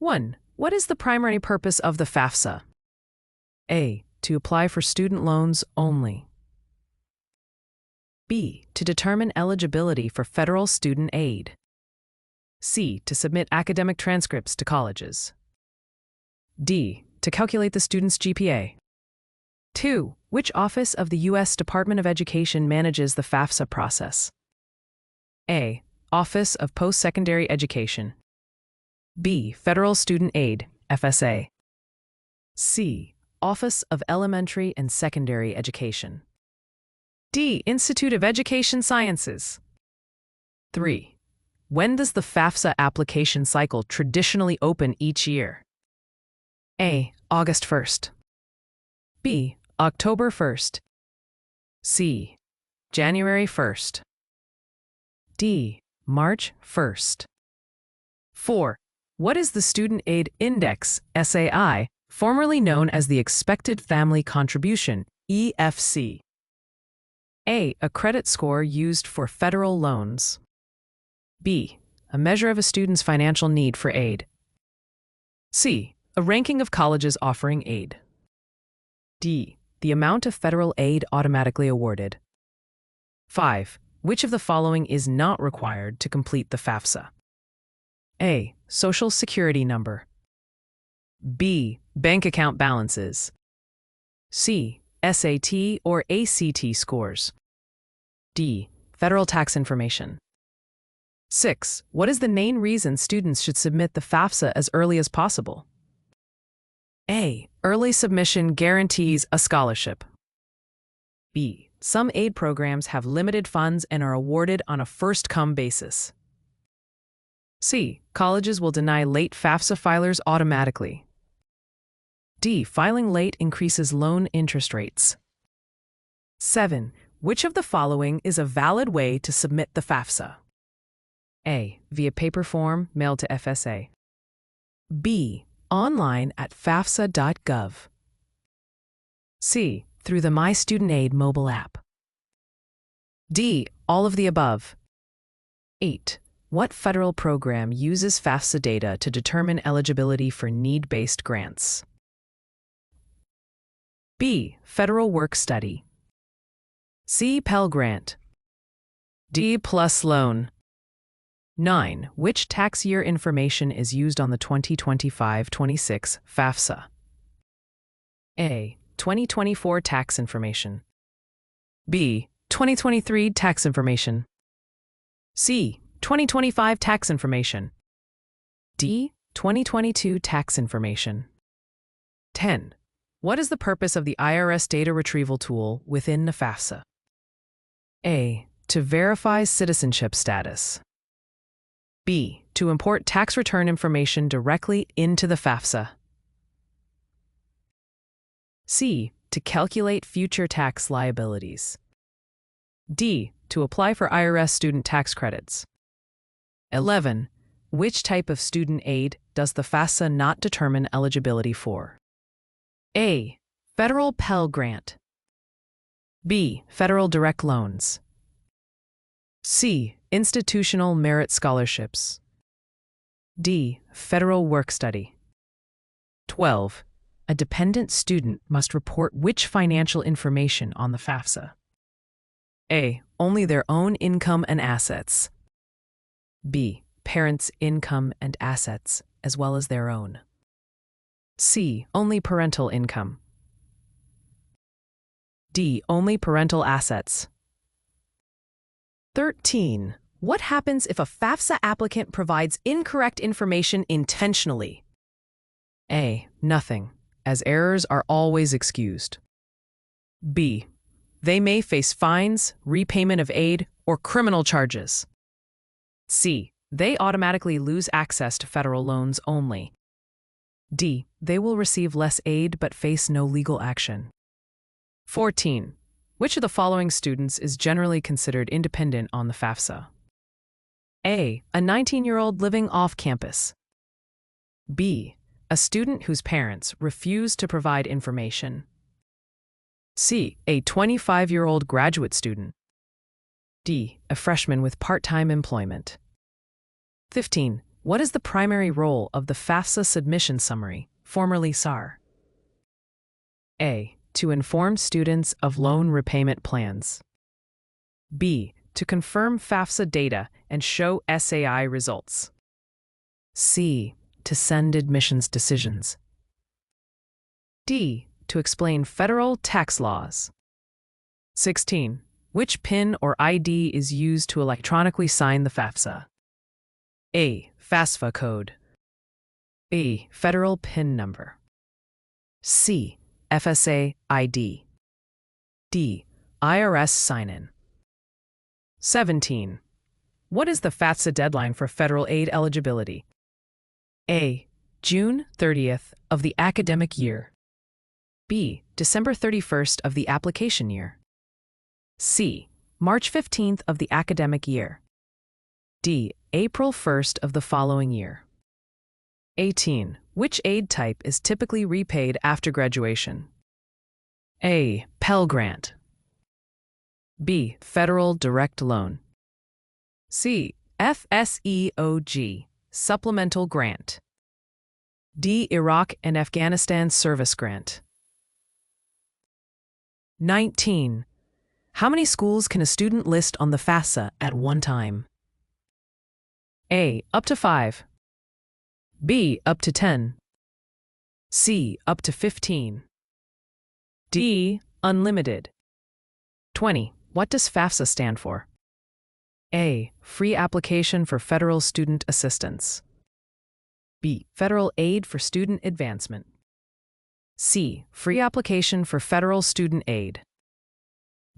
1. What is the primary purpose of the FAFSA? A. To apply for student loans only. B. To determine eligibility for federal student aid. C. To submit academic transcripts to colleges. D. To calculate the student's GPA. 2. Which office of the U.S. Department of Education manages the FAFSA process? A. Office of Post-Secondary Education. B. Federal Student Aid, FSA. C. Office of Elementary and Secondary Education. D. Institute of Education Sciences. 3. When does the FAFSA application cycle traditionally open each year? A. August 1st. B. October 1st. C. January 1st. D. March 1st. 4. What is the Student Aid Index, SAI, formerly known as the Expected Family Contribution, EFC? A. A credit score used for federal loans. B. A measure of a student's financial need for aid. C. A ranking of colleges offering aid. D. The amount of federal aid automatically awarded. 5. Which of the following is not required to complete the FAFSA? A. Social Security number. B. Bank account balances. C. SAT or ACT scores. D. Federal tax information. 6. What is the main reason students should submit the FAFSA as early as possible? A. Early submission guarantees a scholarship. B. Some aid programs have limited funds and are awarded on a first-come basis. C. Colleges will deny late FAFSA filers automatically. D. Filing late increases loan interest rates. 7. Which of the following is a valid way to submit the FAFSA? A. Via paper form mailed to FSA. B. Online at fafsa.gov. C. Through the My Student Aid mobile app. D. All of the above. 8. What federal program uses FAFSA data to determine eligibility for need-based grants? B. Federal Work Study. C. Pell Grant. D. Plus Loan. 9. Which tax year information is used on the 2025-26 FAFSA? A. 2024 tax information. B. 2023 tax information. C. 2025 tax information. D. 2022 tax information. 10. What is the purpose of the IRS data retrieval tool within the FAFSA? A. To verify citizenship status. B. To import tax return information directly into the FAFSA. C. To calculate future tax liabilities. D. To apply for IRS student tax credits. 11. Which type of student aid does the FAFSA not determine eligibility for? A. Federal Pell Grant. B. Federal Direct Loans. C. Institutional Merit Scholarships. D. Federal Work Study. 12. A dependent student must report which financial information on the FAFSA? A. Only their own income and assets. B. Parents' income and assets, as well as their own. C. Only parental income. D. Only parental assets. 13. What happens if a FAFSA applicant provides incorrect information intentionally? A. Nothing, as errors are always excused. B. They may face fines, repayment of aid, or criminal charges. C. They automatically lose access to federal loans only. D. They will receive less aid but face no legal action. 14. Which of the following students is generally considered independent on the FAFSA? A. A 19-year-old living off campus. B. A student whose parents refuse to provide information. C. A 25-year-old graduate student. D. A freshman with part-time employment. 15. What is the primary role of the FAFSA submission summary, formerly SAR? A. To inform students of loan repayment plans. B. To confirm FAFSA data and show SAI results. C. To send admissions decisions. D. To explain federal tax laws. 16. Which PIN or ID is used to electronically sign the FAFSA? A. FAFSA code. B. Federal PIN number. C. FSA ID. D. IRS sign-in. 17. What is the FAFSA deadline for federal aid eligibility? A. June 30th of the academic year. B. December 31st of the application year. C. March 15th of the academic year. D. April 1st of the following year. 18. Which aid type is typically repaid after graduation? A. Pell Grant. B. Federal Direct Loan. C. FSEOG, Supplemental Grant. D. Iraq and Afghanistan Service Grant. 19. How many schools can a student list on the FAFSA at one time? A. Up to 5. B. Up to 10. C. Up to 15. D. Unlimited. 20. What does FAFSA stand for? A. Free application for federal student assistance. B. Federal aid for student advancement. C. Free application for federal student aid.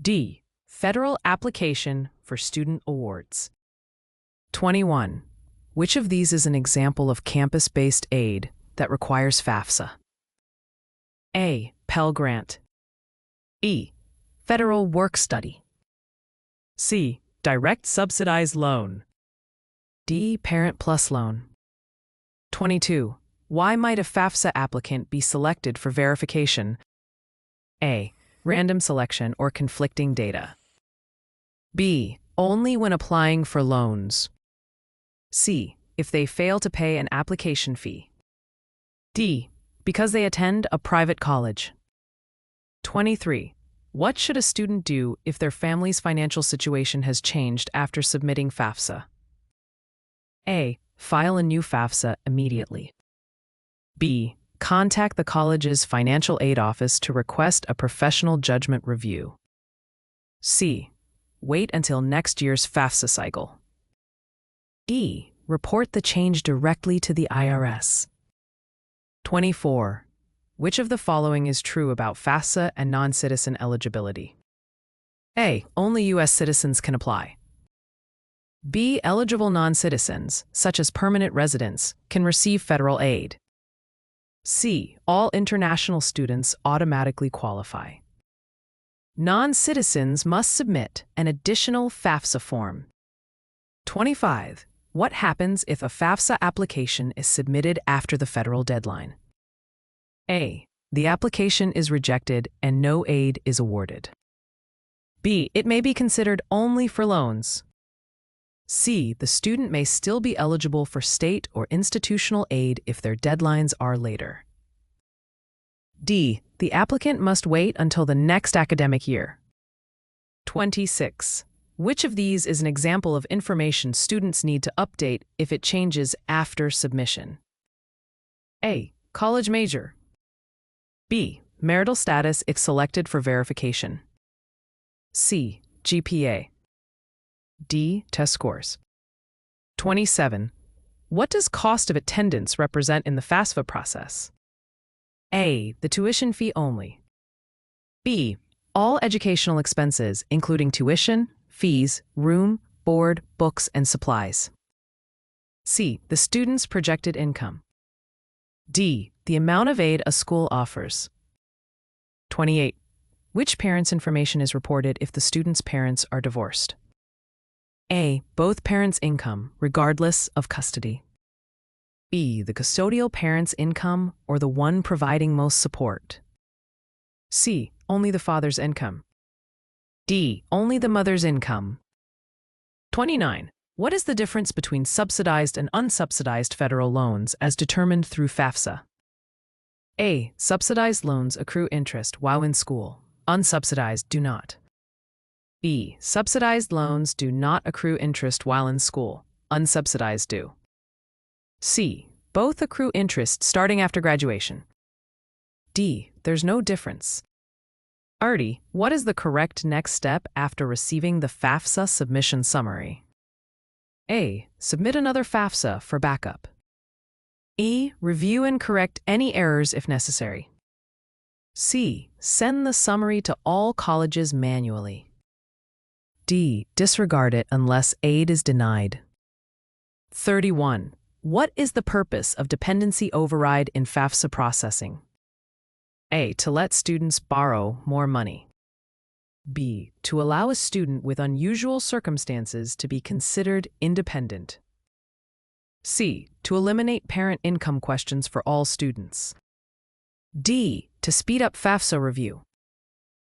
D. Federal application for student awards. 21. Which of these is an example of campus-based aid that requires FAFSA? A. Pell Grant. B. Federal Work Study. C. Direct Subsidized Loan. D. Parent Plus Loan. 22. Why might a FAFSA applicant be selected for verification? A. Random selection or conflicting data. B. Only when applying for loans. C. If they fail to pay an application fee. D. Because they attend a private college. 23. What should a student do if their family's financial situation has changed after submitting FAFSA? A. File a new FAFSA immediately. B. Contact the college's financial aid office to request a professional judgment review. C. Wait until next year's FAFSA cycle. D. Report the change directly to the IRS. 24. Which of the following is true about FAFSA and non-citizen eligibility? A. Only U.S. citizens can apply. B. Eligible non-citizens, such as permanent residents, can receive federal aid. C. All international students automatically qualify. Non-citizens must submit an additional FAFSA form. 25. What happens if a FAFSA application is submitted after the federal deadline? A. The application is rejected and no aid is awarded. B. It may be considered only for loans. C. The student may still be eligible for state or institutional aid if their deadlines are later. D. The applicant must wait until the next academic year. 26. Which of these is an example of information students need to update if it changes after submission? A. College major. B. Marital status if selected for verification. C. GPA. D. Test scores. 27. What does cost of attendance represent in the FAFSA process? A. The tuition fee only. B. All educational expenses, including tuition, fees, room, board, books, and supplies. C. The student's projected income. D. The amount of aid a school offers. 28. Which parent's information is reported if the student's parents are divorced? A. Both parents' income, regardless of custody. B. The custodial parent's income or the one providing most support. C. Only the father's income. D. Only the mother's income. 29. What is the difference between subsidized and unsubsidized federal loans as determined through FAFSA? A. Subsidized loans accrue interest while in school. Unsubsidized do not. B. Subsidized loans do not accrue interest while in school. Unsubsidized do. C. Both accrue interest starting after graduation. D. There's no difference. Artie, what is the correct next step after receiving the FAFSA submission summary? A. Submit another FAFSA for backup. E. Review and correct any errors if necessary. C. Send the summary to all colleges manually. D. Disregard it unless aid is denied. 31. What is the purpose of dependency override in FAFSA processing? A. To let students borrow more money. B. To allow a student with unusual circumstances to be considered independent. C. To eliminate parent income questions for all students. D. To speed up FAFSA review.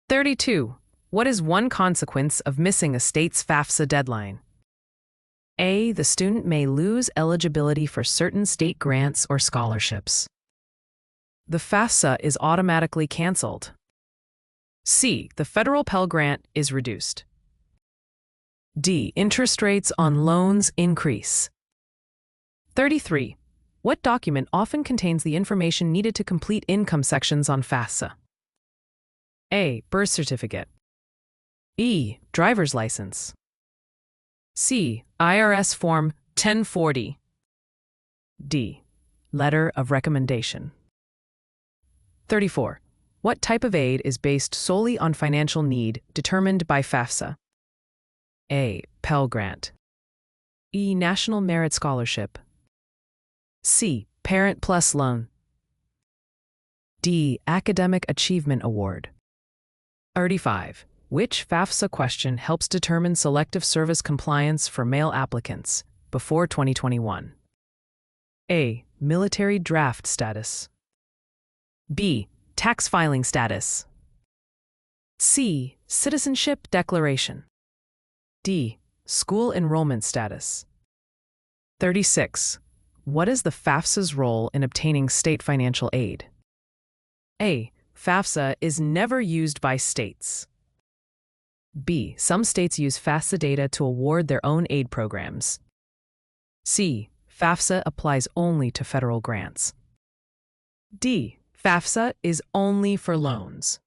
32. What is one consequence of missing a state's FAFSA deadline? A. The student may lose eligibility for certain state grants or scholarships. The FAFSA is automatically canceled. C. The federal Pell Grant is reduced. D. Interest rates on loans increase. 33. What document often contains the information needed to complete income sections on FAFSA? A. Birth certificate. E. Driver's license. C. IRS Form 1040. D. Letter of recommendation. 34. What type of aid is based solely on financial need determined by FAFSA? A. Pell Grant. E. National Merit Scholarship. C. Parent Plus Loan. D. Academic Achievement Award. 35. Which FAFSA question helps determine selective service compliance for male applicants before 2021? A. Military draft status. B. Tax filing status. C. Citizenship declaration. D. School enrollment status. 36. What is the FAFSA's role in obtaining state financial aid? A. FAFSA is never used by states. B. Some states use FAFSA data to award their own aid programs. C. FAFSA applies only to federal grants. D. FAFSA is only for loans.